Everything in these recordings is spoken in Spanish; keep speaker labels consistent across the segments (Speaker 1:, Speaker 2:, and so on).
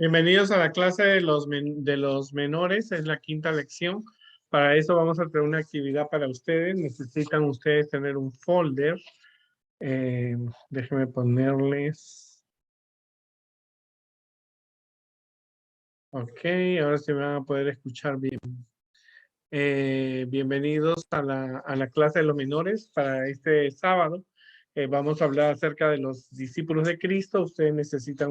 Speaker 1: Bienvenidos a la clase de los menores, es la quinta lección. Para eso vamos a tener una actividad para ustedes. Necesitan ustedes tener un folder. Déjenme ponerles. Ok, ahora sí me van a poder escuchar bien. Bienvenidos a la clase de los menores para este sábado. Vamos a hablar acerca de los discípulos de Cristo. Ustedes necesitan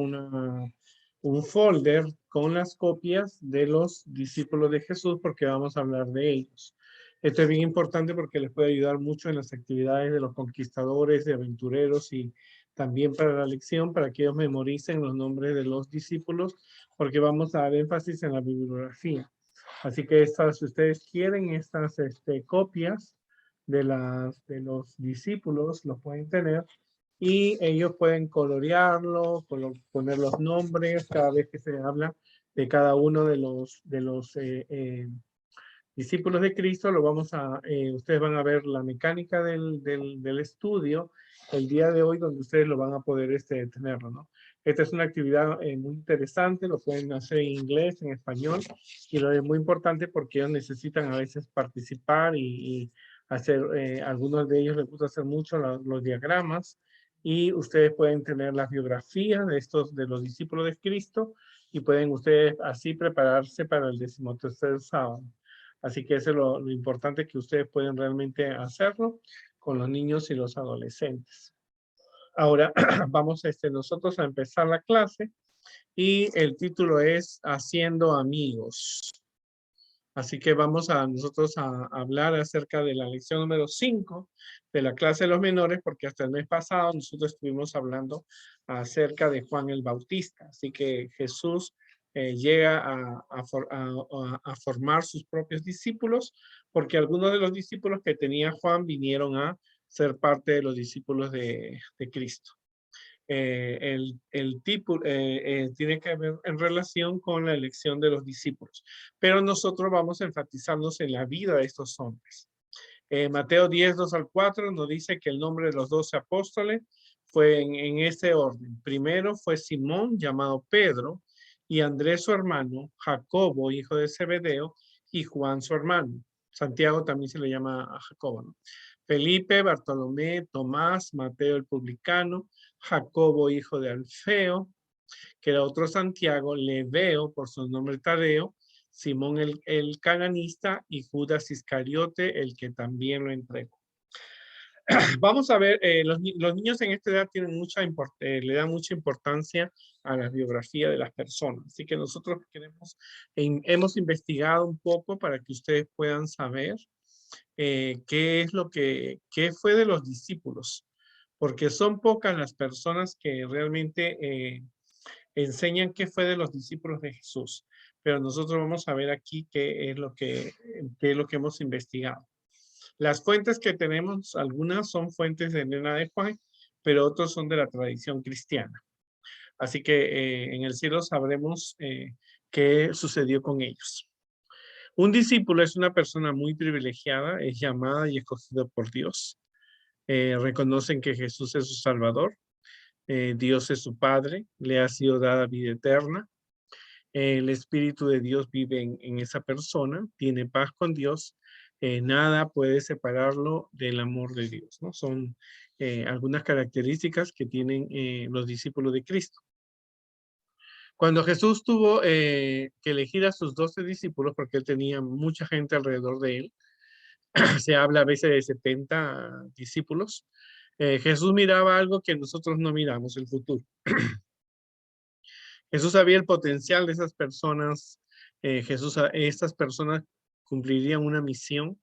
Speaker 1: un folder con las copias de los discípulos de Jesús porque vamos a hablar de ellos. Esto es bien importante porque les puede ayudar mucho en las actividades de los conquistadores, de aventureros y también para la lección, para que ellos memoricen los nombres de los discípulos, porque vamos a dar énfasis en la bibliografía. Así que si ustedes quieren estas copias de los discípulos, los pueden tener y ellos pueden colorearlo, poner los nombres cada vez que se habla de cada uno de los discípulos de Cristo. Ustedes van a ver la mecánica del estudio el día de hoy, donde ustedes lo van a poder tenerlo, ¿no? Esta es una actividad muy interesante, lo pueden hacer en inglés, en español, y lo es muy importante porque ellos necesitan a veces participar y hacer, algunos de ellos les gusta hacer mucho los diagramas, y ustedes pueden tener las biografías de los discípulos de Cristo, y pueden ustedes así prepararse para el 13º sábado. Así que eso es lo importante, que ustedes pueden realmente hacerlo con los niños y los adolescentes. Ahora vamos nosotros a empezar la clase y el título es Haciendo Amigos. Así que vamos nosotros a hablar acerca de la lección número 5 de la clase de los menores, porque hasta el mes pasado nosotros estuvimos hablando acerca de Juan el Bautista. Así que Jesús llega a formar sus propios discípulos, porque algunos de los discípulos que tenía Juan vinieron a ser parte de los discípulos de Cristo. El tipo tiene que ver en relación con la elección de los discípulos. Pero nosotros vamos a enfatizarnos en la vida de estos hombres. Mateo 10, 2 al 4 nos dice que el nombre de los 12 apóstoles fue en este orden. Primero fue Simón, llamado Pedro, y Andrés su hermano, Jacobo, hijo de Zebedeo, y Juan su hermano. Santiago también se le llama a Jacobo, ¿no? Felipe, Bartolomé, Tomás, Mateo el publicano, Jacobo, hijo de Alfeo, que era otro Santiago, Leveo, por su nombre Tadeo, Simón el cananista y Judas Iscariote, el que también lo entregó. Vamos a ver, los niños en esta edad tienen le dan mucha importancia a la biografía de las personas. Así que nosotros hemos investigado un poco para que ustedes puedan saber qué fue de los discípulos, porque son pocas las personas que realmente enseñan qué fue de los discípulos de Jesús. Pero nosotros vamos a ver aquí qué es lo que hemos investigado. Las fuentes que tenemos, algunas son fuentes de Elena de White, pero otros son de la tradición cristiana. Así que en el cielo sabremos qué sucedió con ellos. Un discípulo es una persona muy privilegiada, es llamada y escogida por Dios. Reconocen que Jesús es su Salvador, Dios es su Padre, le ha sido dada vida eterna. El Espíritu de Dios vive en esa persona, tiene paz con Dios, nada puede separarlo del amor de Dios, ¿no? Son algunas características que tienen los discípulos de Cristo. Cuando Jesús tuvo que elegir a sus 12 discípulos, porque él tenía mucha gente alrededor de él, se habla a veces de 70 discípulos, Jesús miraba algo que nosotros no miramos, el futuro. Jesús sabía el potencial de esas personas. Estas personas cumplirían una misión.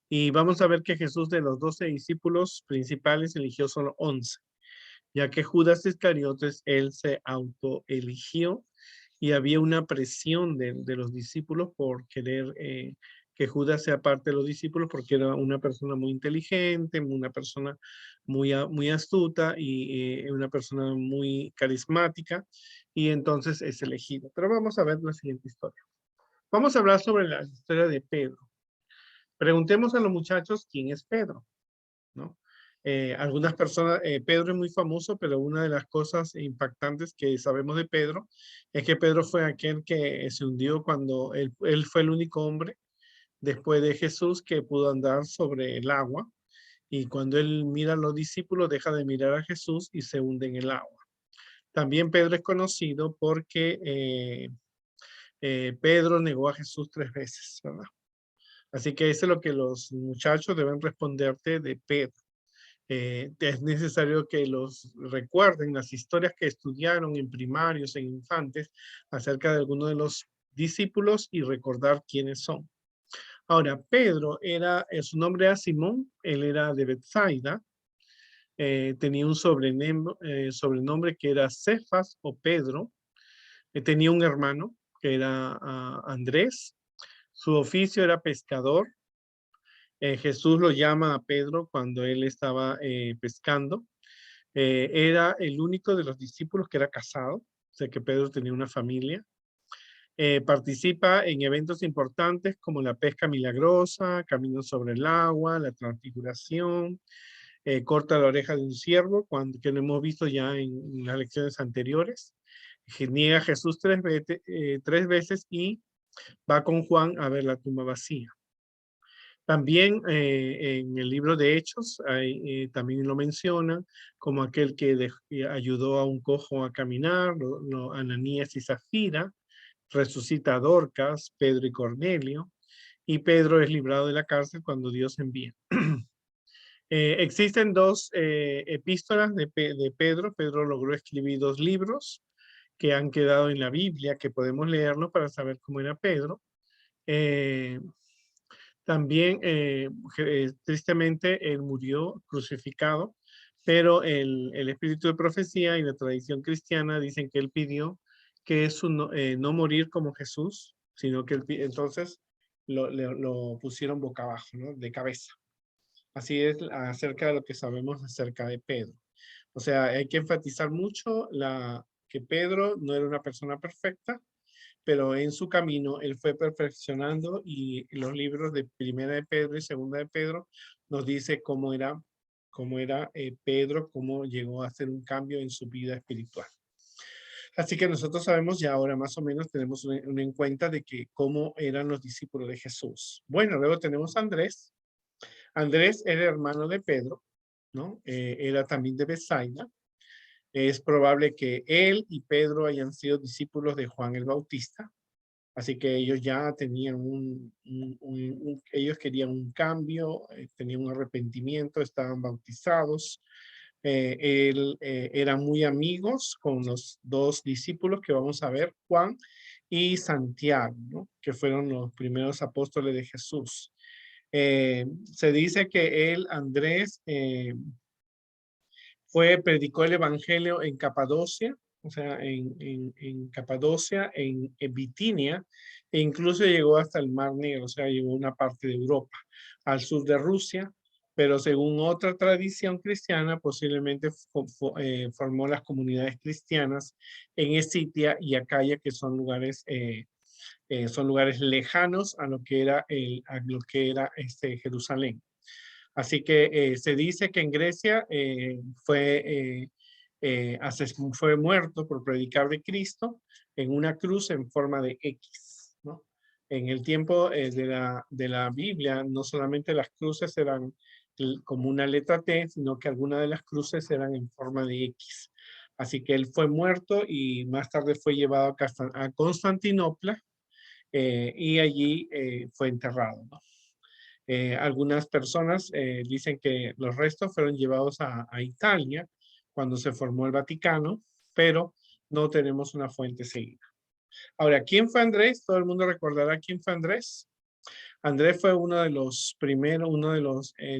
Speaker 1: Y vamos a ver que Jesús, de los 12 discípulos principales, eligió solo 11, ya que Judas Iscariotes, él se autoeligió, y había una presión de los discípulos por querer que Judas sea parte de los discípulos, porque era una persona muy inteligente, una persona muy astuta y una persona muy carismática, y entonces es elegido. Pero vamos a ver la siguiente historia. Vamos a hablar sobre la historia de Pedro. Preguntemos a los muchachos quién es Pedro, ¿no? Algunas personas, Pedro es muy famoso, pero una de las cosas impactantes que sabemos de Pedro es que Pedro fue aquel que se hundió cuando él fue el único hombre después de Jesús que pudo andar sobre el agua. Y cuando él mira a los discípulos, deja de mirar a Jesús y se hunde en el agua. También Pedro es conocido porque Pedro negó a Jesús 3 veces, ¿verdad? Así que eso es lo que los muchachos deben responderte de Pedro. Es necesario que los recuerden las historias que estudiaron en primarios, en infantes, acerca de algunos de los discípulos y recordar quiénes son. Ahora, Pedro su nombre era Simón, él era de Bethsaida, tenía un sobrenombre que era Cefas o Pedro, tenía un hermano que era Andrés, su oficio era pescador. Jesús lo llama a Pedro cuando él estaba pescando. Era el único de los discípulos que era casado, o sea que Pedro tenía una familia. Participa en eventos importantes como la pesca milagrosa, camino sobre el agua, la transfiguración, corta la oreja de un ciervo, que lo hemos visto ya en las lecciones anteriores. Niega a Jesús 3 veces y va con Juan a ver la tumba vacía. También en el libro de Hechos también lo menciona como aquel que ayudó a un cojo a caminar, Ananías y Zafira, resucita a Dorcas, Pedro y Cornelio, y Pedro es librado de la cárcel cuando Dios envía. Existen 2 epístolas de Pedro. Pedro logró escribir 2 libros que han quedado en la Biblia, que podemos leerlo para saber cómo era Pedro. También, tristemente, él murió crucificado, pero el espíritu de profecía y la tradición cristiana dicen que él pidió que no morir como Jesús, sino que entonces lo pusieron boca abajo, ¿no? De cabeza. Así es acerca de lo que sabemos acerca de Pedro. O sea, hay que enfatizar mucho que Pedro no era una persona perfecta, pero en su camino él fue perfeccionando y los libros de Primera de Pedro y Segunda de Pedro nos dice cómo era Pedro, cómo llegó a hacer un cambio en su vida espiritual. Así que nosotros sabemos ya ahora más o menos tenemos en cuenta de que cómo eran los discípulos de Jesús. Bueno, luego tenemos a Andrés. Andrés era hermano de Pedro, ¿no? Era también de Bethsaida. Es probable que él y Pedro hayan sido discípulos de Juan el Bautista. Así que ellos ya tenían ellos querían un cambio, tenían un arrepentimiento, estaban bautizados. Eran muy amigos con los 2 discípulos que vamos a ver, Juan y Santiago, ¿no? Que fueron los primeros apóstoles de Jesús. Se dice que Andrés, predicó el evangelio en Capadocia, o sea, en Capadocia, en Bitinia, e incluso llegó hasta el Mar Negro, o sea, llegó a una parte de Europa, al sur de Rusia, pero según otra tradición cristiana, posiblemente formó las comunidades cristianas en Escitia y Acaya, que son lugares lejanos a lo que era, Jerusalén. Así que se dice que en Grecia fue muerto por predicar de Cristo en una cruz en forma de X, ¿no? En el tiempo de la Biblia, no solamente las cruces eran como una letra T, sino que algunas de las cruces eran en forma de X. Así que él fue muerto y más tarde fue llevado a Constantinopla y allí fue enterrado, ¿no? Algunas personas dicen que los restos fueron llevados a Italia cuando se formó el Vaticano, pero no tenemos una fuente seguida. Ahora, ¿quién fue Andrés? Todo el mundo recordará quién fue Andrés. Andrés fue uno de los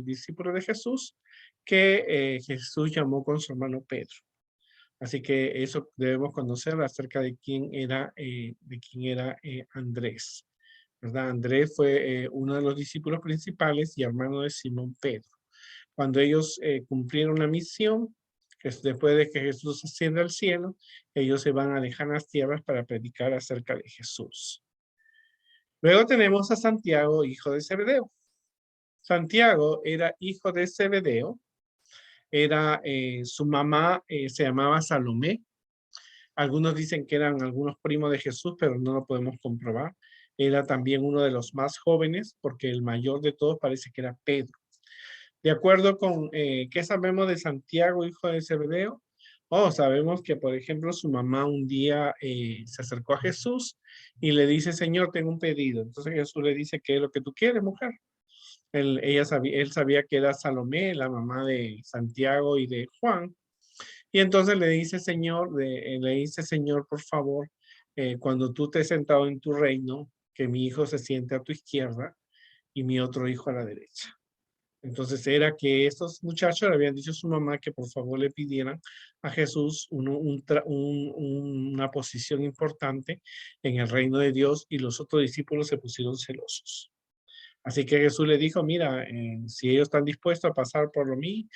Speaker 1: discípulos de Jesús que Jesús llamó con su hermano Pedro. Así que eso debemos conocer acerca de quién era Andrés. ¿Verdad? Andrés fue uno de los discípulos principales y hermano de Simón Pedro. Cuando ellos cumplieron la misión, que es después de que Jesús asciende al cielo, ellos se van a lejanas tierras para predicar acerca de Jesús. Luego tenemos a Santiago, hijo de Zebedeo. Santiago era hijo de Zebedeo Era, su mamá se llamaba Salomé. Algunos dicen que eran algunos primos de Jesús, pero no lo podemos comprobar. Era también uno de los más jóvenes, porque el mayor de todos parece que era Pedro. De acuerdo con, ¿qué sabemos de Santiago, hijo de Zebedeo? Oh, sabemos que, por ejemplo, su mamá un día se acercó a Jesús y le dice, Señor, tengo un pedido. Entonces Jesús le dice, ¿qué es lo que tú quieres, mujer? Él sabía que era Salomé, la mamá de Santiago y de Juan. Y entonces le dice, Señor, por favor, cuando tú estés sentado en tu reino, que mi hijo se siente a tu izquierda y mi otro hijo a la derecha. Entonces era que estos muchachos le habían dicho a su mamá que por favor le pidieran a Jesús una posición importante en el reino de Dios, y los otros discípulos se pusieron celosos. Así que Jesús le dijo, mira, si ellos están dispuestos a pasar por lo mío,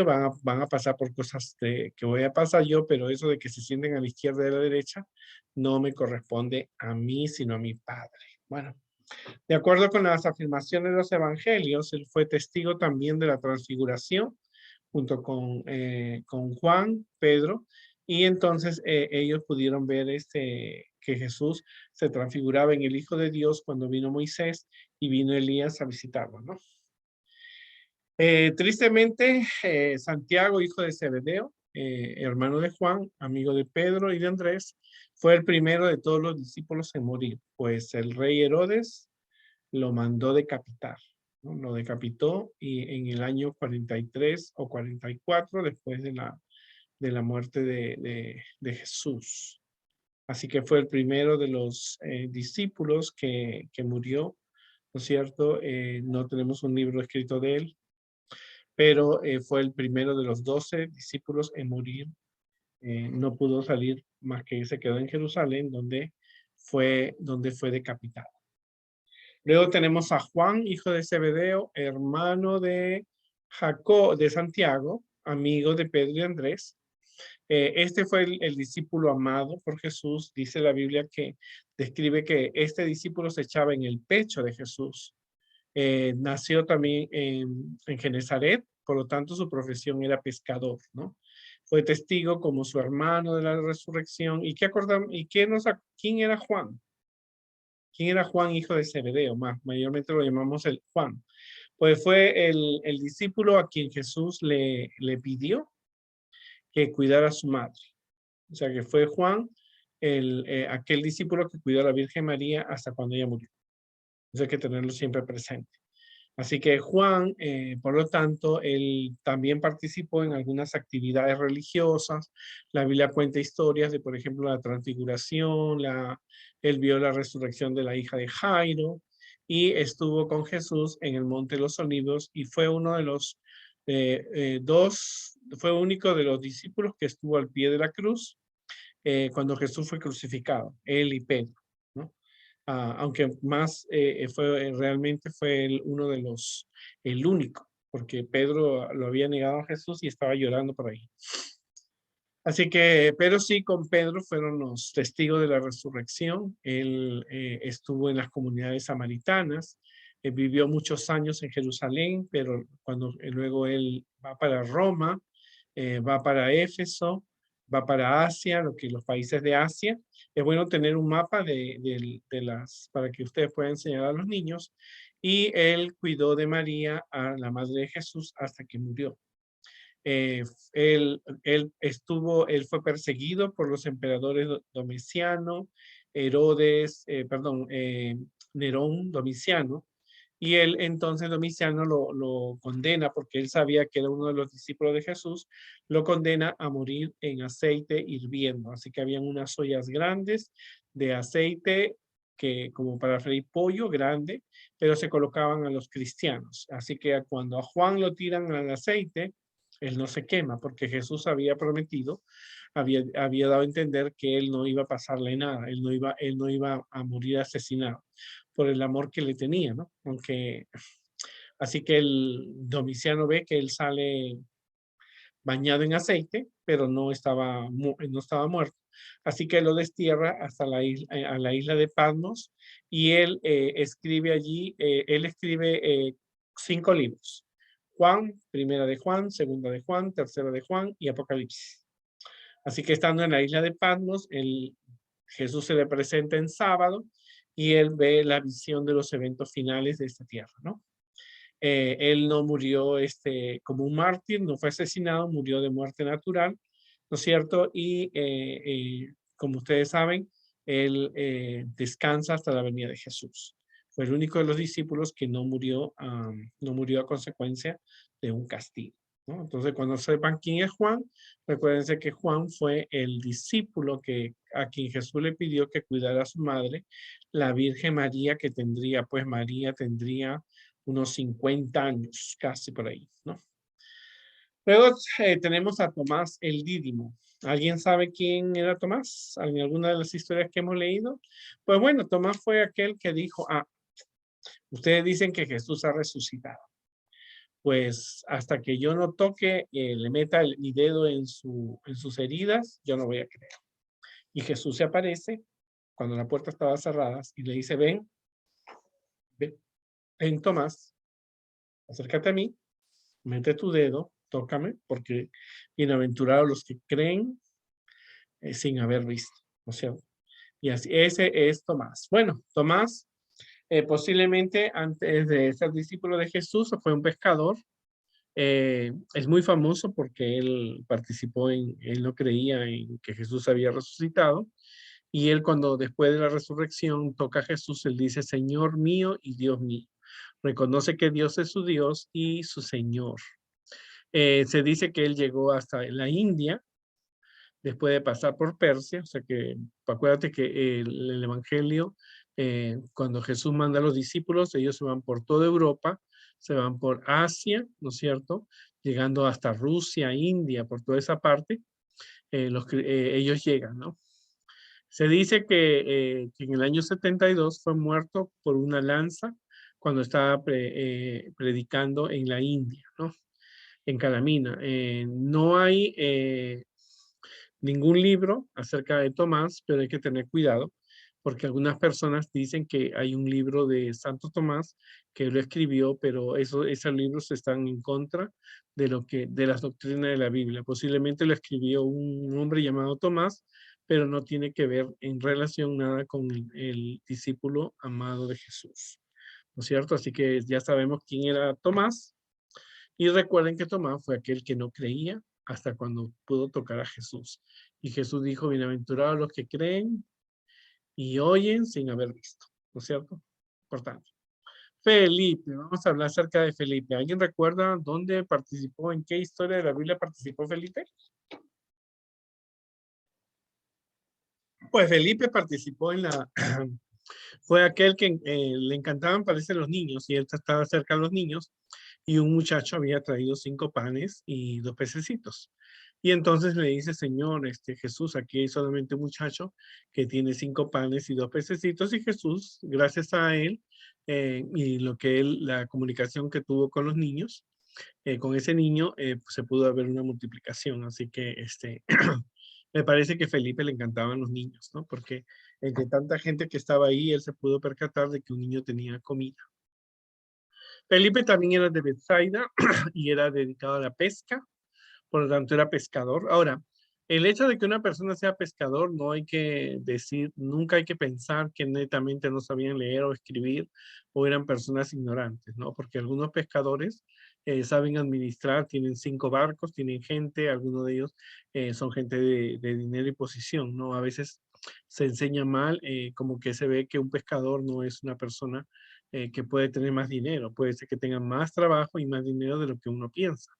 Speaker 1: van a pasar por cosas que voy a pasar yo, pero eso de que se sienten a la izquierda y a la derecha no me corresponde a mí, sino a mi Padre. Bueno, de acuerdo con las afirmaciones de los evangelios, él fue testigo también de la transfiguración junto con Juan, Pedro, y entonces ellos pudieron ver que Jesús se transfiguraba en el Hijo de Dios cuando vino Moisés y vino Elías a visitarlo, ¿no? Tristemente, Santiago, hijo de Zebedeo, hermano de Juan, amigo de Pedro y de Andrés, fue el primero de todos los discípulos en morir, pues el rey Herodes lo mandó decapitar, ¿no? Lo decapitó y en el año 43 o 44 después de la muerte de Jesús. Así que fue el primero de los discípulos que murió, ¿no es cierto? No tenemos un libro escrito de él, pero fue el primero de los 12 discípulos en morir. No pudo salir más que se quedó en Jerusalén, donde fue decapitado. Luego tenemos a Juan, hijo de Zebedeo, hermano de Jacob, de Santiago, amigo de Pedro y Andrés. Este fue el discípulo amado por Jesús. Dice la Biblia que describe que este discípulo se echaba en el pecho de Jesús. Nació también en Genezaret, por lo tanto su profesión era pescador, ¿no? Fue testigo como su hermano de la resurrección. ¿Y qué acordamos? ¿Quién era Juan? ¿Quién era Juan, hijo de Zebedeo? Mayormente lo llamamos el Juan. Pues fue el discípulo a quien Jesús le pidió que cuidara a su madre. O sea, que fue Juan, aquel discípulo que cuidó a la Virgen María hasta cuando ella murió. Eso hay que tenerlo siempre presente. Así que Juan, por lo tanto, él también participó en algunas actividades religiosas. La Biblia cuenta historias de, por ejemplo, la transfiguración, él vio la resurrección de la hija de Jairo y estuvo con Jesús en el Monte de los Olivos y fue uno de los fue único de los discípulos que estuvo al pie de la cruz cuando Jesús fue crucificado, él y Pedro, ¿no? Aunque más realmente fue el único, porque Pedro lo había negado a Jesús y estaba llorando por ahí. Así que, pero sí, con Pedro fueron los testigos de la resurrección. Él estuvo en las comunidades samaritanas, vivió muchos años en Jerusalén, pero cuando luego él va para Roma, va para Éfeso, va para Asia, los países de Asia. Es bueno tener un mapa para que ustedes puedan enseñar a los niños. Y él cuidó de María, a la madre de Jesús, hasta que murió. Él fue perseguido por los emperadores Domiciano, Herodes, Nerón, Domiciano, y él entonces Domiciano lo condena porque él sabía que era uno de los discípulos de Jesús, lo condena a morir en aceite hirviendo. Así que habían unas ollas grandes de aceite que como para freír pollo grande, pero se colocaban a los cristianos. Así que cuando a Juan lo tiran al aceite, él no se quema porque Jesús había prometido, había dado a entender que él no iba a pasarle nada, él no iba a morir asesinado por el amor que le tenía, ¿no? Así que el Domiciano ve que él sale bañado en aceite, pero no estaba muerto. Así que lo destierra hasta a la isla de Patmos y él escribe allí, él escribe 5 libros. Juan, primera de Juan, segunda de Juan, tercera de Juan y Apocalipsis. Así que estando en la isla de Patmos, Jesús se le presenta en sábado y él ve la visión de los eventos finales de esta tierra, ¿no? Él no murió como un mártir, no fue asesinado, murió de muerte natural, ¿no es cierto? Y como ustedes saben, él descansa hasta la venida de Jesús. Fue el único de los discípulos que no murió a consecuencia de un castigo, ¿no? Entonces, cuando sepan quién es Juan, recuérdense que Juan fue el discípulo a quien Jesús le pidió que cuidara a su madre, la Virgen María, que tendría, pues María tendría unos 50 años, casi por ahí, ¿no? Luego tenemos a Tomás el Dídimo. ¿Alguien sabe quién era Tomás? ¿En alguna de las historias que hemos leído? Pues bueno, Tomás fue aquel que dijo, ustedes dicen que Jesús ha resucitado. Pues hasta que yo no toque, le meta mi dedo en sus heridas, yo no voy a creer. Y Jesús se aparece cuando la puerta estaba cerrada y le dice, ven, Tomás, acércate a mí, mete tu dedo, tócame, porque bienaventurados los que creen sin haber visto, ¿no es cierto? Y así, ese es Tomás. Bueno, Tomás posiblemente antes de ser discípulo de Jesús fue un pescador. Es muy famoso porque él participó él no creía en que Jesús había resucitado. Y él cuando después de la resurrección toca a Jesús, él dice, Señor mío y Dios mío. Reconoce que Dios es su Dios y su Señor. Se dice que él llegó hasta la India después de pasar por Persia, o sea que acuérdate que el Evangelio, cuando Jesús manda a los discípulos, ellos se van por toda Europa, se van por Asia, ¿no es cierto? Llegando hasta Rusia, India, por toda esa parte, ellos llegan, ¿no? Se dice que en el año 72 fue muerto por una lanza cuando estaba predicando en la India, ¿no? En Calamina. No hay ningún libro acerca de Tomás, pero hay que tener cuidado porque algunas personas dicen que hay un libro de Santo Tomás que lo escribió, pero esos libros están en contra de las doctrinas de la Biblia. Posiblemente lo escribió un hombre llamado Tomás, pero no tiene que ver en relación nada con el discípulo amado de Jesús, ¿no es cierto? Así que ya sabemos quién era Tomás. Y recuerden que Tomás fue aquel que no creía hasta cuando pudo tocar a Jesús. Y Jesús dijo, bienaventurados los que creen y oyen sin haber visto, ¿no es cierto? Importante. Felipe, vamos a hablar acerca de Felipe. ¿Alguien recuerda dónde participó, en qué historia de la Biblia participó Felipe? Pues Felipe participó fue aquel que le encantaban, parece, los niños, y él estaba cerca de los niños, y un muchacho había traído 5 panes y 2 pececitos. Y entonces le dice, Señor, Jesús, aquí hay solamente un muchacho que tiene 5 panes y 2 pececitos, y Jesús, gracias a él, y la comunicación que tuvo con los niños, con ese niño, pues, se pudo haber una multiplicación. Así que, me parece que a Felipe le encantaban los niños, ¿no? Porque entre tanta gente que estaba ahí, él se pudo percatar de que un niño tenía comida. Felipe también era de Bethsaida y era dedicado a la pesca, por lo tanto era pescador. Ahora, el hecho de que una persona sea pescador no hay que decir, nunca hay que pensar que netamente no sabían leer o escribir o eran personas ignorantes, ¿no? Porque algunos pescadores saben administrar, tienen 5 barcos, tienen gente, algunos de ellos son gente de dinero y posición, ¿no? A veces se enseña mal, como que se ve que un pescador no es una persona que puede tener más dinero, puede ser que tenga más trabajo y más dinero de lo que uno piensa.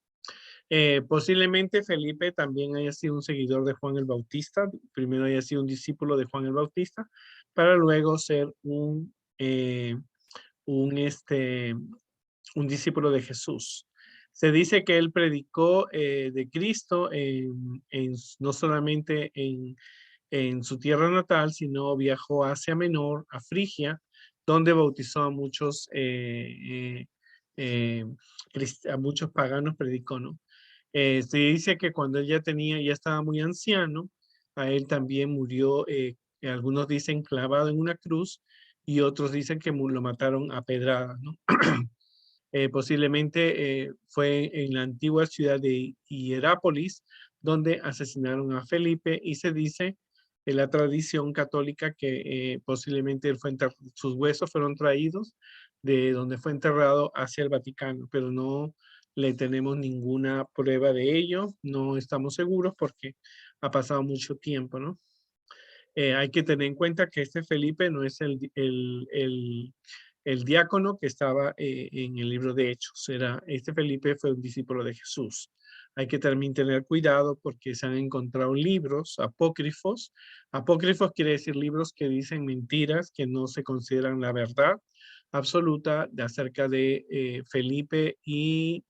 Speaker 1: Posiblemente Felipe también haya sido un seguidor de Juan el Bautista, primero haya sido un discípulo de Juan el Bautista, para luego ser un, un discípulo de Jesús. Se dice que él predicó de Cristo no solamente en su tierra natal, sino viajó a Asia Menor, a Frigia, donde bautizó a a muchos paganos, predicó, ¿no? Se dice que cuando él ya estaba muy anciano, a él también murió, algunos dicen clavado en una cruz y otros dicen que lo mataron a pedradas, ¿no? Posiblemente fue en la antigua ciudad de Hierápolis, donde asesinaron a Felipe y se dice en la tradición católica que posiblemente sus huesos fueron traídos de donde fue enterrado hacia el Vaticano, pero no le tenemos ninguna prueba de ello, no estamos seguros porque ha pasado mucho tiempo, ¿no? Hay que tener en cuenta que este Felipe no es el diácono que estaba en el libro de Hechos. Este Felipe fue un discípulo de Jesús. Hay que también tener cuidado porque se han encontrado libros apócrifos. Apócrifos quiere decir libros que dicen mentiras, que no se consideran la verdad absoluta de acerca de Felipe y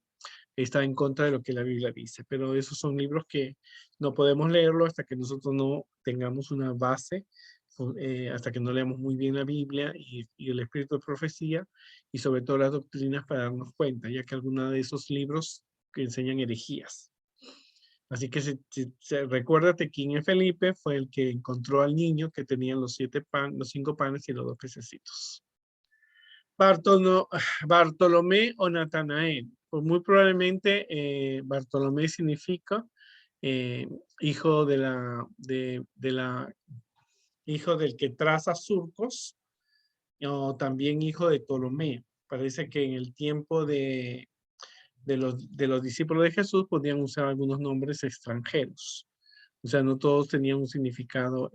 Speaker 1: está en contra de lo que la Biblia dice. Pero esos son libros que no podemos leerlo hasta que nosotros no tengamos una base, hasta que no leamos muy bien la Biblia y el espíritu de profecía y sobre todo las doctrinas para darnos cuenta, ya que algunos de esos libros que enseñan herejías. Así que recuérdate quién es Felipe, fue el que encontró al niño que tenía los 5 panes y los 2 pececitos. Bartolomé o Natanael. Pues muy probablemente Bartolomé significa hijo hijo del que traza surcos, o también hijo de Ptolomeo. Parece que en el tiempo de los discípulos de Jesús podían usar algunos nombres extranjeros. O sea, no todos tenían un significado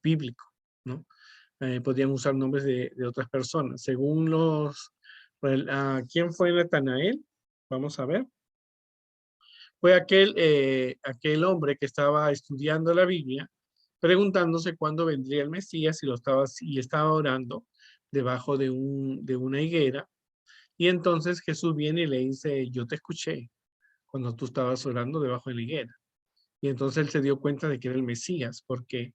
Speaker 1: bíblico, ¿no? Podían usar nombres de otras personas. Según ¿quién fue Natanael? Vamos a ver. Fue aquel hombre que estaba estudiando la Biblia, preguntándose cuándo vendría el Mesías y estaba orando debajo de una higuera. Y entonces Jesús viene y le dice, yo te escuché cuando tú estabas orando debajo de la higuera. Y entonces él se dio cuenta de que era el Mesías, porque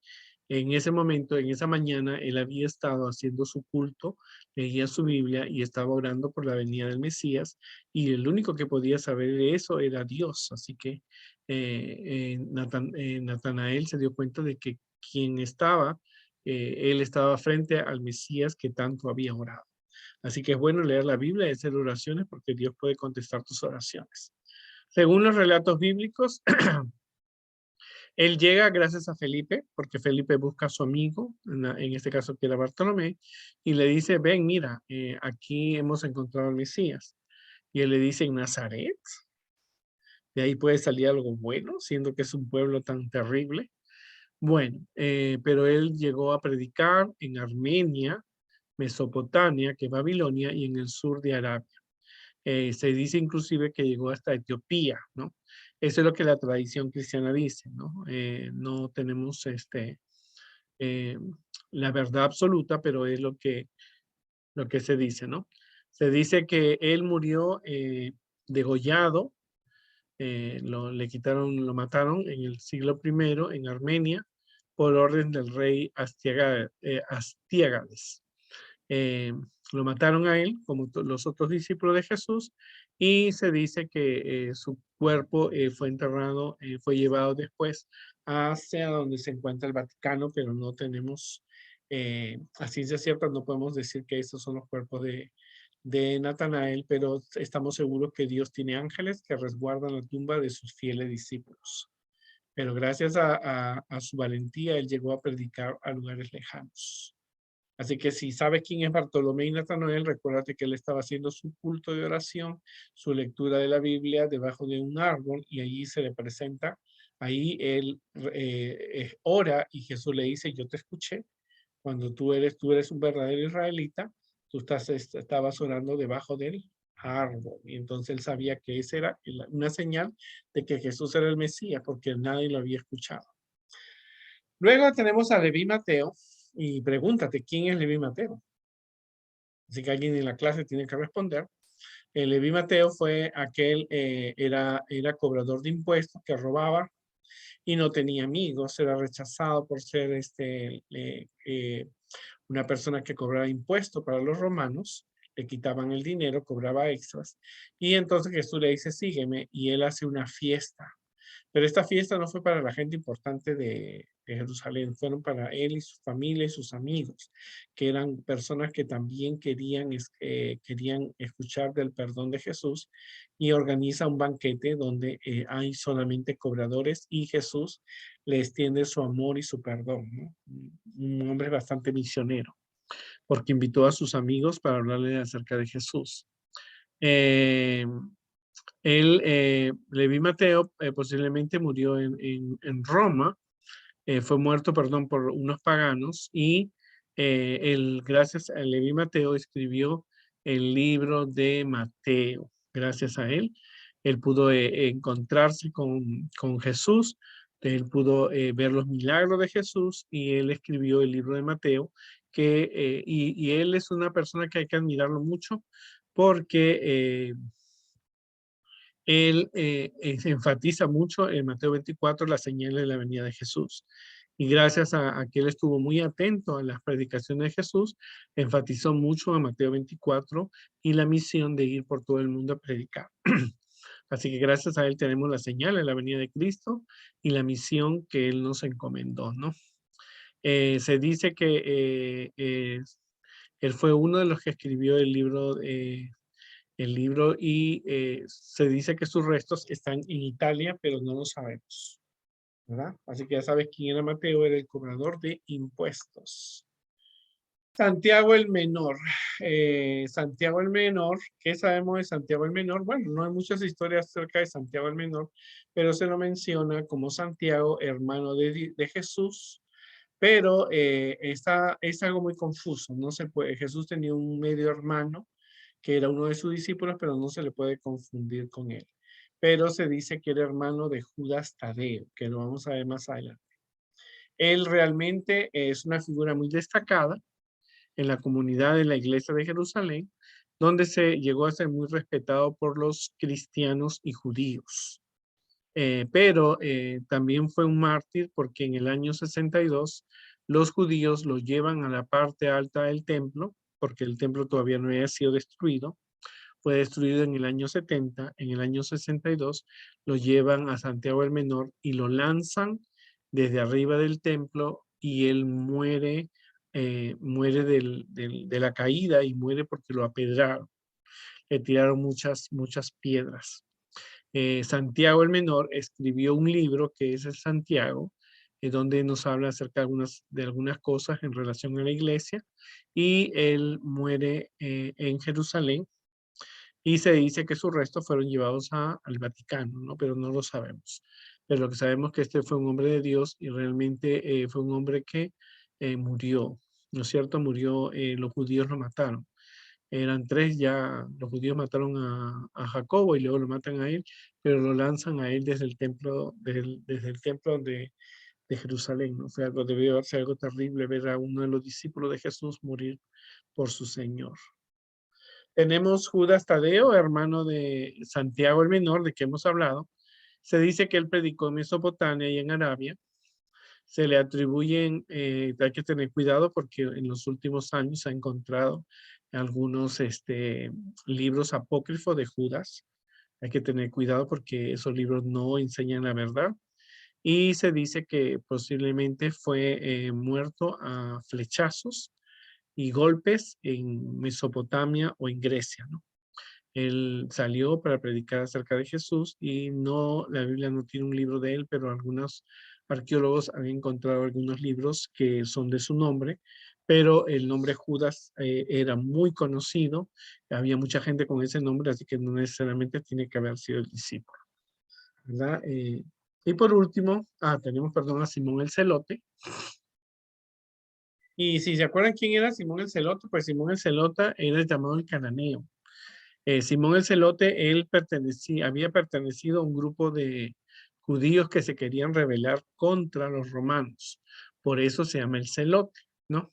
Speaker 1: en ese momento, en esa mañana, él había estado haciendo su culto, leía su Biblia y estaba orando por la venida del Mesías, y el único que podía saber de eso era Dios. Así que Natanael se dio cuenta de que él estaba frente al Mesías que tanto había orado. Así que es bueno leer la Biblia y hacer oraciones porque Dios puede contestar tus oraciones. Según los relatos bíblicos, él llega gracias a Felipe, porque Felipe busca a su amigo, en este caso que era Bartolomé, y le dice, ven, mira, aquí hemos encontrado al Mesías. Y él le dice, en Nazaret, de ahí puede salir algo bueno, siendo que es un pueblo tan terrible. Bueno, pero él llegó a predicar en Armenia, Mesopotamia, que es Babilonia, y en el sur de Arabia. Se dice inclusive que llegó hasta Etiopía, ¿no? Eso es lo que la tradición cristiana dice, ¿no? No tenemos eh, la verdad absoluta, pero es lo que se dice, ¿no? Se dice que él murió degollado, lo mataron en el siglo I en Armenia por orden del rey Astiágades. Lo mataron a él, como los otros discípulos de Jesús, y se dice que su cuerpo fue enterrado, fue llevado después hacia donde se encuentra el Vaticano, pero no tenemos, a ciencia cierta, no podemos decir que estos son los cuerpos de Natanael, pero estamos seguros que Dios tiene ángeles que resguardan la tumba de sus fieles discípulos. Pero gracias a su valentía, él llegó a predicar a lugares lejanos. Así que si sabes quién es Bartolomé y Natanael, recuérdate que él estaba haciendo su culto de oración, su lectura de la Biblia debajo de un árbol y allí se le presenta, ahí él ora y Jesús le dice, yo te escuché, cuando tú eres un verdadero israelita, estabas orando debajo del árbol. Y entonces él sabía que esa era una señal de que Jesús era el Mesías porque nadie lo había escuchado. Luego tenemos a Leví Mateo y pregúntate, ¿quién es Leví Mateo? Así que alguien en la clase tiene que responder. Leví Mateo fue era cobrador de impuestos que robaba y no tenía amigos, era rechazado por ser una persona que cobraba impuestos para los romanos, le quitaban el dinero, cobraba extras. Y entonces Jesús le dice, sígueme, y él hace una fiesta. Pero esta fiesta no fue para la gente importante de Jerusalén, fueron para él y su familia y sus amigos, que eran personas que también querían escuchar del perdón de Jesús, y organiza un banquete donde hay solamente cobradores y Jesús le extiende su amor y su perdón, ¿no? Un hombre bastante misionero, porque invitó a sus amigos para hablarle acerca de Jesús. Eh, Leví Mateo, posiblemente murió en Roma, fue muerto, perdón, por unos paganos, y gracias a Leví Mateo, escribió el libro de Mateo. Gracias a él, él pudo encontrarse con Jesús, él pudo ver los milagros de Jesús, y él escribió el libro de Mateo, y él es una persona que hay que admirarlo mucho, porque él se enfatiza mucho en Mateo 24 la señal de la venida de Jesús. Y gracias a que él estuvo muy atento a las predicaciones de Jesús, enfatizó mucho a Mateo 24 y la misión de ir por todo el mundo a predicar. Así que gracias a él tenemos la señal de la venida de Cristo y la misión que él nos encomendó, ¿no? Se dice que él fue uno de los que escribió el libro, y se dice que sus restos están en Italia, pero no lo sabemos, ¿verdad? Así que ya sabes quién era Mateo, era el cobrador de impuestos. Santiago el Menor. Santiago el Menor, ¿qué sabemos de Santiago el Menor? Bueno, no hay muchas historias acerca de Santiago el Menor, pero se lo menciona como Santiago, hermano de Jesús, pero es algo muy confuso, no se puede. Jesús tenía un medio hermano que era uno de sus discípulos, pero no se le puede confundir con él. Pero se dice que era hermano de Judas Tadeo, que lo vamos a ver más adelante. Él realmente es una figura muy destacada en la comunidad de la iglesia de Jerusalén, donde se llegó a ser muy respetado por los cristianos y judíos. Pero también fue un mártir, porque en el año 62 los judíos lo llevan a la parte alta del templo, porque el templo todavía no había sido destruido. Fue destruido en el año 70, en el año 62 lo llevan a Santiago el Menor y lo lanzan desde arriba del templo, y él muere, muere de la caída, y muere porque lo apedraron, le tiraron muchas piedras. Santiago el Menor escribió un libro que es el Santiago, donde nos habla acerca de algunas cosas en relación a la iglesia, y él muere en Jerusalén, y se dice que sus restos fueron llevados al Vaticano, ¿no? Pero no lo sabemos. Pero lo que sabemos es que este fue un hombre de Dios, y realmente fue un hombre que murió, ¿no es cierto? Murió, los judíos lo mataron. Eran tres ya, los judíos mataron a Jacobo y luego lo matan a él, pero lo lanzan a él desde el templo, desde el templo de Jerusalén, ¿no? O sea, debió haber sido algo terrible ver a uno de los discípulos de Jesús morir por su Señor. Tenemos Judas Tadeo, hermano de Santiago el Menor, de que hemos hablado. Se dice que él predicó en Mesopotamia y en Arabia. Se le atribuyen, hay que tener cuidado porque en los últimos años se ha encontrado algunos libros apócrifos de Judas. Hay que tener cuidado porque esos libros no enseñan la verdad. Y se dice que posiblemente fue muerto a flechazos y golpes en Mesopotamia o en Grecia, ¿no? Él salió para predicar acerca de Jesús, y no, la Biblia no tiene un libro de él, pero algunos arqueólogos han encontrado algunos libros que son de su nombre, pero el nombre Judas era muy conocido, había mucha gente con ese nombre, así que no necesariamente tiene que haber sido el discípulo, ¿verdad? Y por último, tenemos, perdón, a Simón el Celote. Y si se acuerdan quién era Simón el Celote, pues Simón el Celote era llamado el Cananeo. Simón el Celote, él había pertenecido a un grupo de judíos que se querían rebelar contra los romanos. Por eso se llama el Celote, ¿no?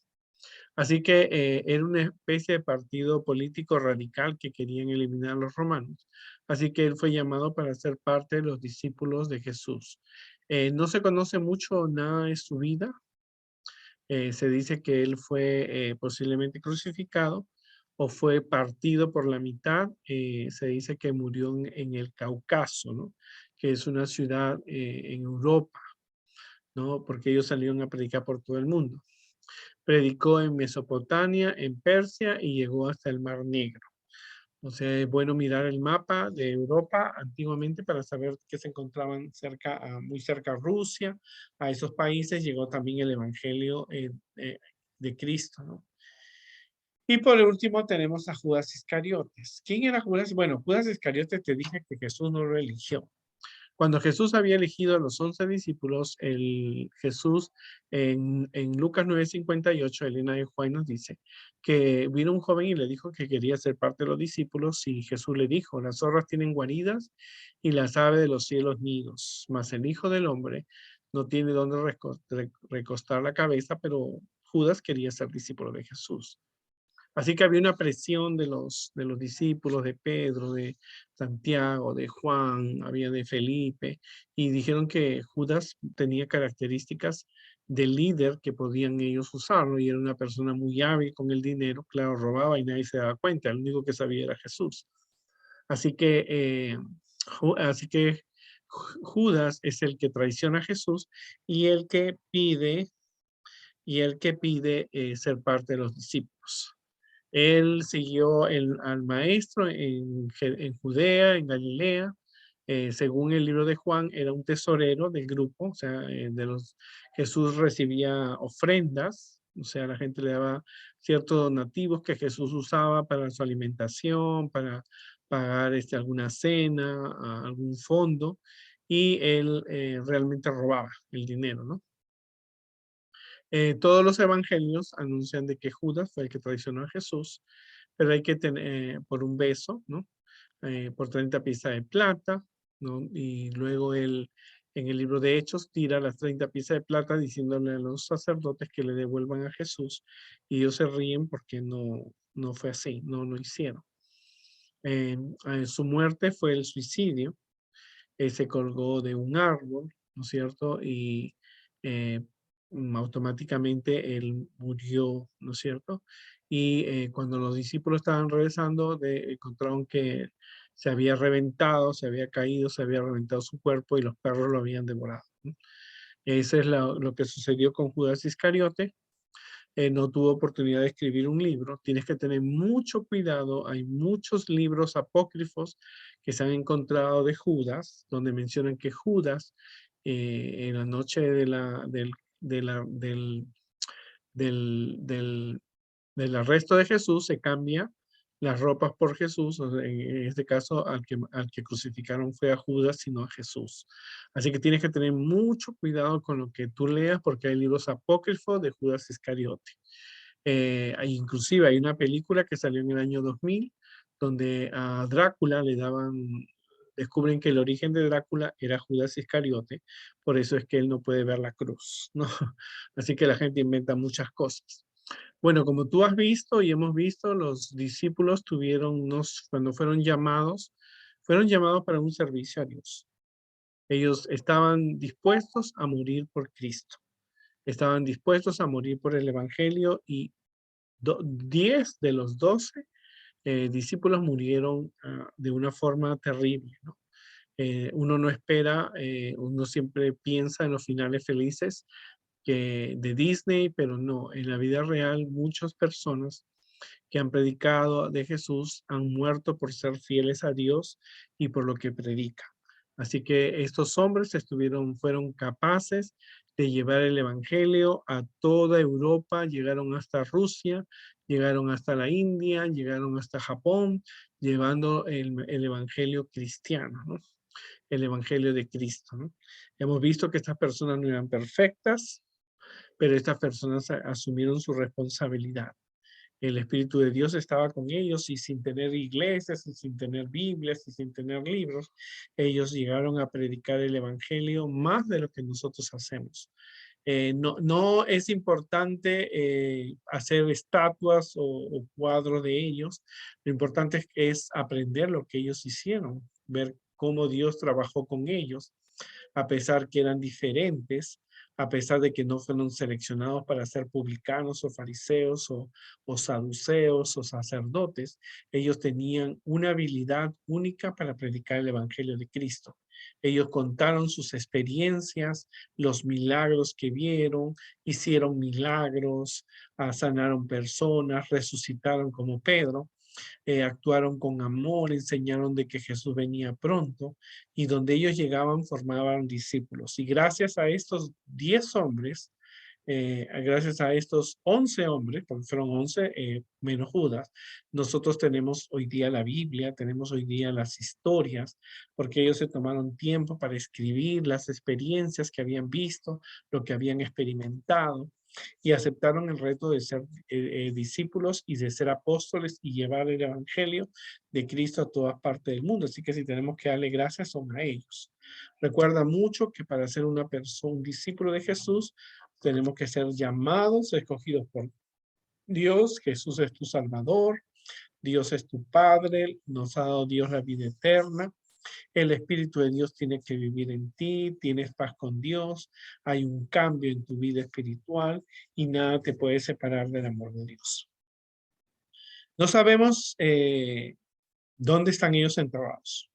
Speaker 1: Así que era una especie de partido político radical que querían eliminar a los romanos. Así que él fue llamado para ser parte de los discípulos de Jesús. No se conoce mucho nada de su vida. Se dice que él fue posiblemente crucificado o fue partido por la mitad. Se dice que murió en el Cáucaso, ¿no? que es una ciudad en Europa, ¿no? Porque ellos salieron a predicar por todo el mundo. Predicó en Mesopotamia, en Persia y llegó hasta el Mar Negro. O sea, es bueno mirar el mapa de Europa antiguamente para saber que se encontraban cerca, muy cerca a Rusia. A esos países llegó también el Evangelio de Cristo, ¿no? Y por último tenemos a Judas Iscariotes. ¿Quién era Judas? Bueno, Judas Iscariotes te dije que Jesús no lo eligió. Cuando Jesús había elegido a los 11 discípulos, Jesús en Lucas 9:58, Elena de Juan nos dice que vino un joven y le dijo que quería ser parte de los discípulos y Jesús le dijo, las zorras tienen guaridas y las aves de los cielos nidos, mas el Hijo del Hombre no tiene dónde recostar la cabeza, pero Judas quería ser discípulo de Jesús. Así que había una presión de los discípulos, de Pedro, de Santiago, de Juan, había de Felipe, y dijeron que Judas tenía características de líder que podían ellos usarlo, y era una persona muy hábil con el dinero, claro, robaba y nadie se daba cuenta, el único que sabía era Jesús. Así que, Judas es el que traiciona a Jesús y el que pide ser parte de los discípulos. Él siguió al maestro en Judea, en Galilea. Según el libro de Juan, era un tesorero del grupo, o sea, Jesús recibía ofrendas, o sea, la gente le daba ciertos donativos que Jesús usaba para su alimentación, para pagar alguna cena, algún fondo, y él realmente robaba el dinero, ¿no? Todos los evangelios anuncian de que Judas fue el que traicionó a Jesús, pero hay que tener por un beso, ¿no? Por 30 piezas de plata, ¿no? Y luego él, en el libro de Hechos, tira las 30 piezas de plata diciéndole a los sacerdotes que le devuelvan a Jesús y ellos se ríen porque no fue así, no lo hicieron. Su muerte fue el suicidio. Se colgó de un árbol, ¿no es cierto? Y eh, automáticamente él murió, ¿no es cierto? Y cuando los discípulos estaban regresando, encontraron que se había reventado, se había caído, se había reventado su cuerpo y los perros lo habían devorado, ¿no? Ese es lo que sucedió con Judas Iscariote. No tuvo oportunidad de escribir un libro. Tienes que tener mucho cuidado. Hay muchos libros apócrifos que se han encontrado de Judas, donde mencionan que Judas, en la noche de la- del del arresto de Jesús, se cambia las ropas por Jesús. O sea, en este caso, al que crucificaron fue a Judas, sino a Jesús. Así que tienes que tener mucho cuidado con lo que tú leas, porque hay libros apócrifos de Judas Iscariote. Inclusive hay una película que salió en el año 2000, donde a Drácula descubren que el origen de Drácula era Judas Iscariote, por eso es que él no puede ver la cruz, ¿no? Así que la gente inventa muchas cosas. Bueno, como tú has visto y hemos visto, los discípulos cuando fueron llamados para un servicio a Dios. Ellos estaban dispuestos a morir por Cristo. Estaban dispuestos a morir por el Evangelio y 10 de los 12 discípulos murieron de una forma terrible, ¿no? Uno no espera, uno siempre piensa en los finales felices de Disney, pero no, en la vida real muchas personas que han predicado de Jesús han muerto por ser fieles a Dios y por lo que predica. Así que estos hombres fueron capaces de llevar el evangelio a toda Europa, llegaron hasta Rusia, llegaron hasta la India, llegaron hasta Japón, llevando el evangelio cristiano, ¿no? El evangelio de Cristo, ¿no? Hemos visto que estas personas no eran perfectas, pero estas personas asumieron su responsabilidad. El Espíritu de Dios estaba con ellos y sin tener iglesias, y sin tener Biblias, y sin tener libros, ellos llegaron a predicar el Evangelio más de lo que nosotros hacemos. No es importante hacer estatuas o cuadros de ellos. Lo importante es aprender lo que ellos hicieron, ver cómo Dios trabajó con ellos, a pesar que eran diferentes, a pesar de que no fueron seleccionados para ser publicanos o fariseos o saduceos o sacerdotes. Ellos tenían una habilidad única para predicar el Evangelio de Cristo. Ellos contaron sus experiencias, los milagros que vieron, hicieron milagros, sanaron personas, resucitaron como Pedro, actuaron con amor, enseñaron de que Jesús venía pronto y donde ellos llegaban formaban discípulos. Y gracias a estos 10 hombres, gracias a estos 11 hombres, porque fueron 11 menos Judas, nosotros tenemos hoy día la Biblia, tenemos hoy día las historias, porque ellos se tomaron tiempo para escribir las experiencias que habían visto, lo que habían experimentado y aceptaron el reto de ser discípulos y de ser apóstoles y llevar el evangelio de Cristo a todas partes del mundo. Así que si tenemos que darle gracias son a ellos. Recuerda mucho que para ser una persona, un discípulo de Jesús, tenemos que ser llamados, escogidos por Dios. Jesús es tu Salvador, Dios es tu Padre, nos ha dado Dios la vida eterna. El Espíritu de Dios tiene que vivir en ti, tienes paz con Dios, hay un cambio en tu vida espiritual y nada te puede separar del amor de Dios. No sabemos dónde están ellos enterrados.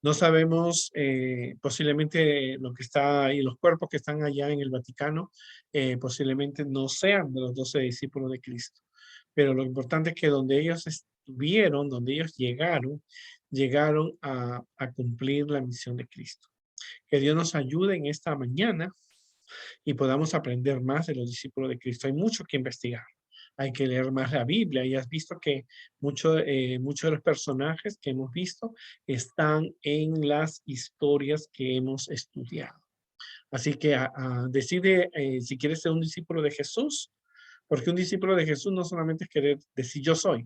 Speaker 1: No sabemos posiblemente lo que está ahí, los cuerpos que están allá en el Vaticano, posiblemente no sean de los 12 discípulos de Cristo. Pero lo importante es que donde ellos estuvieron, donde ellos llegaron, llegaron a cumplir la misión de Cristo. Que Dios nos ayude en esta mañana y podamos aprender más de los discípulos de Cristo. Hay mucho que investigar. Hay que leer más la Biblia y has visto que muchos de los personajes que hemos visto están en las historias que hemos estudiado. Así que decide si quieres ser un discípulo de Jesús, porque un discípulo de Jesús no solamente es querer decir yo soy,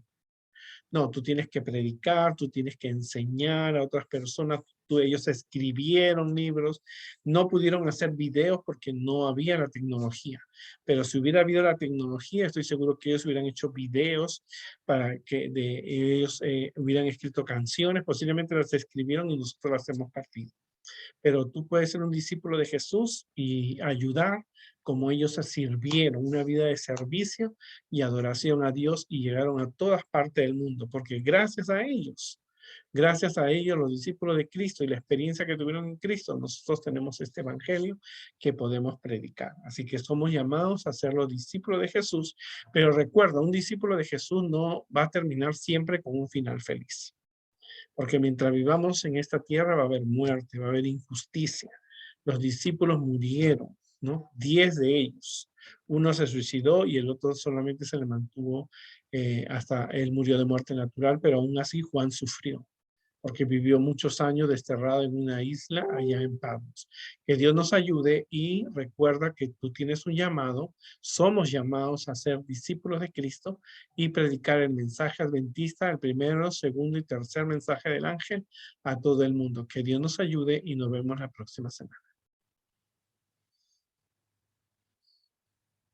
Speaker 1: no, tú tienes que predicar, tú tienes que enseñar a otras personas. Ellos escribieron libros, no pudieron hacer videos porque no había la tecnología. Pero si hubiera habido la tecnología, estoy seguro que ellos hubieran hecho videos para que ellos hubieran escrito canciones, posiblemente las escribieron y nosotros las hemos partido. Pero tú puedes ser un discípulo de Jesús y ayudar como ellos se sirvieron, una vida de servicio y adoración a Dios y llegaron a todas partes del mundo, porque gracias a ellos, los discípulos de Cristo y la experiencia que tuvieron en Cristo, nosotros tenemos este evangelio que podemos predicar. Así que somos llamados a ser los discípulos de Jesús, pero recuerda, un discípulo de Jesús no va a terminar siempre con un final feliz. Porque mientras vivamos en esta tierra va a haber muerte, va a haber injusticia. Los discípulos murieron, ¿no? 10 de ellos. Uno se suicidó y el otro solamente se le mantuvo hasta él murió de muerte natural, pero aún así Juan sufrió porque vivió muchos años desterrado en una isla allá en Patmos. Que Dios nos ayude y recuerda que tú tienes un llamado, somos llamados a ser discípulos de Cristo y predicar el mensaje adventista, el primero, segundo y tercer mensaje del ángel a todo el mundo. Que Dios nos ayude y nos vemos la próxima semana.